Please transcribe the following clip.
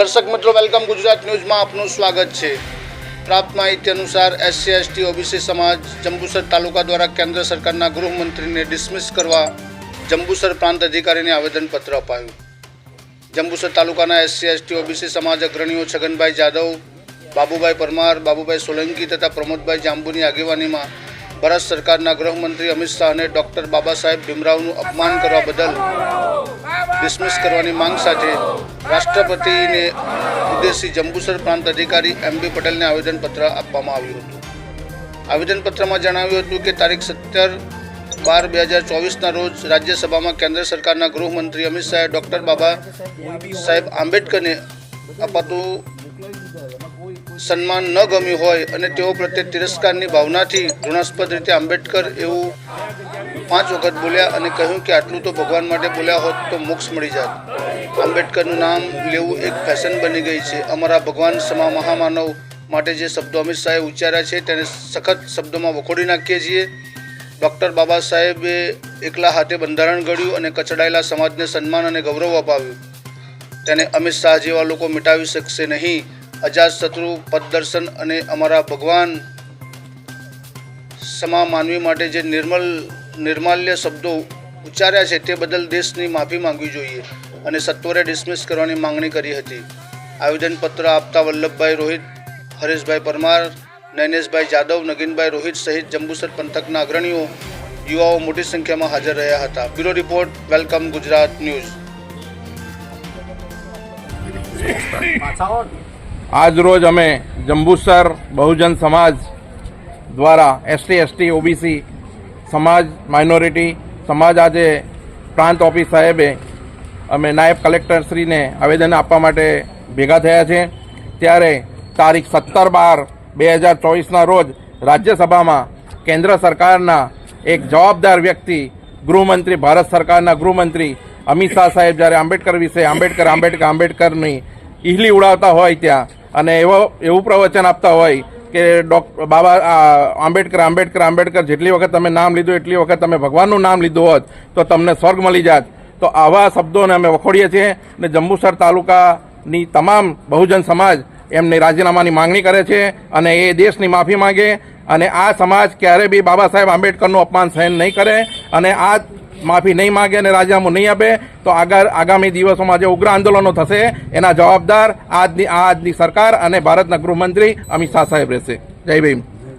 દર્શક મિત્રો, વેલકમ ગુજરાત ન્યૂઝમાં આપનું સ્વાગત છે। પ્રાપ્ત માહિતી અનુસાર SC ST OBC સમાજ જંબુસર તાલુકા દ્વારા કેન્દ્ર સરકારના ગૃહમંત્રીને ડિસમિસ કરવા જંબુસર પ્રાંત અધિકારીને આવેદનપત્ર અપાયું। જંબુસર તાલુકાના SC ST OBC સમાજ અગ્રણીઓ છગનભાઈ જાદવ, બાબુભાઈ પરમાર, બાબુભાઈ સોલંકી તથા પ્રમોદભાઈ જાંબુની આગેવાનીમાં ભારત સરકારના ગૃહમંત્રી અમિત શાહને ડૉક્ટર બાબા સાહેબ ભીમરાવનું અપમાન કરવા બદલ ડિસમિસ કરવાની માંગ સાથે રાષ્ટ્રપતિને ઉદ્દેશી જંબુસર પ્રાંત અધિકારી MB પટેલને આવેદનપત્ર આપવામાં આવ્યું હતું। આવેદનપત્રમાં જણાવ્યું હતું કે તારીખ 17/12/2024ના રોજ રાજ્યસભામાં કેન્દ્ર સરકારના ગૃહમંત્રી અમિત શાહે ડૉક્ટર બાબા સાહેબ આંબેડકરને અપાતું સન્માન ન ગમ્યું હોય અને તેઓ પ્રત્યે તિરસ્કારની ભાવનાથી ઘૃણાસ્પદ રીતે આંબેડકર એવું 5 વખત બોલ્યા અને કહ્યું કે આટલું તો ભગવાન માટે બોલ્યા હોત તો મોક્ષ મળી જાત। આંબેડકરનું નામ લેવું એક ફેશન બની ગઈ છે। અમારા ભગવાન સમા મહામાનવ માટે જે શબ્દો અમિત શાહે ઉચ્ચાર્યા છે તેને સખત શબ્દોમાં વખોડી નાખીએ છીએ। ડૉક્ટર બાબા સાહેબે એકલા હાથે બંધારણ ઘડ્યું અને કચડાયેલા સમાજને સન્માન અને ગૌરવ અપાવ્યું। તેને અમિત શાહ જેવા લોકો મિટાવી શકશે નહીં। અજાતશત્રુ પદદર્શન અને અમારા ભગવાન સમા માનવી માટે જે નિર્માલ્ય શબ્દો ઉચ્ચાર્યા છે તે બદલ દેશની માફી માંગવી જોઈએ અને સત્વરે ડિસમિસ કરવાની માંગણી કરી હતી। આવેદનપત્ર આપતા વલ્લભભાઈ રોહિત, હરેશભાઈ પરમાર, નૈનેશભાઈ જાદવ, નગીનભાઈ રોહિત સહિત જંબુસર પંથકના અગ્રણીઓ, યુવાઓ મોટી સંખ્યામાં હાજર રહ્યા હતા। Bureau report, welcome Gujarat news. આજ રોજ અમે જંબુસર બહુજન સમાજ દ્વારા ST ST OBC સમાજ માઇનોરિટી સમાજ આજે પ્રાંત ઓફિસ સાહેબે અમે નાયબ કલેક્ટરશ્રીને આવેદન આપવા માટે ભેગા થયા છે। ત્યારે તારીખ 17/12/2024ના રોજ રાજ્યસભામાં કેન્દ્ર સરકારના એક જવાબદાર વ્યક્તિ ગૃહમંત્રી, ભારત સરકારના ગૃહમંત્રી અમિત શાહ સાહેબ જ્યારે આંબેડકર વિશે આંબેડકરની ઈહલી ઉડાવતા હોય ત્યાં અને એવું પ્રવચન આપતા હોય કે બાબા આંબેડકર જેટલી વખત તમે નામ લીધું એટલી વખત તમે ભગવાનનું નામ લીધું હોત તો તમને સ્વર્ગ મળી જાત। તો આવા શબ્દોને અમે વખોડીએ છીએ અને જંબુસર તાલુકાની તમામ બહુજન સમાજ એમની રાજીનામાની માંગણી કરે છે અને એ દેશની માફી માંગે અને આ સમાજ ક્યારે બી બાબા સાહેબ આંબેડકરનું અપમાન સહન નહીં કરે અને આ માફી નહીં માગે અને રાજીનામું નહીં આપે તો આગામી દિવસોમાં જે ઉગ્ર આંદોલનો થશે એના જવાબદાર આજની સરકાર અને ભારતના ગૃહમંત્રી અમિત શાહ સાહેબ રહેશે। જય ભીમ।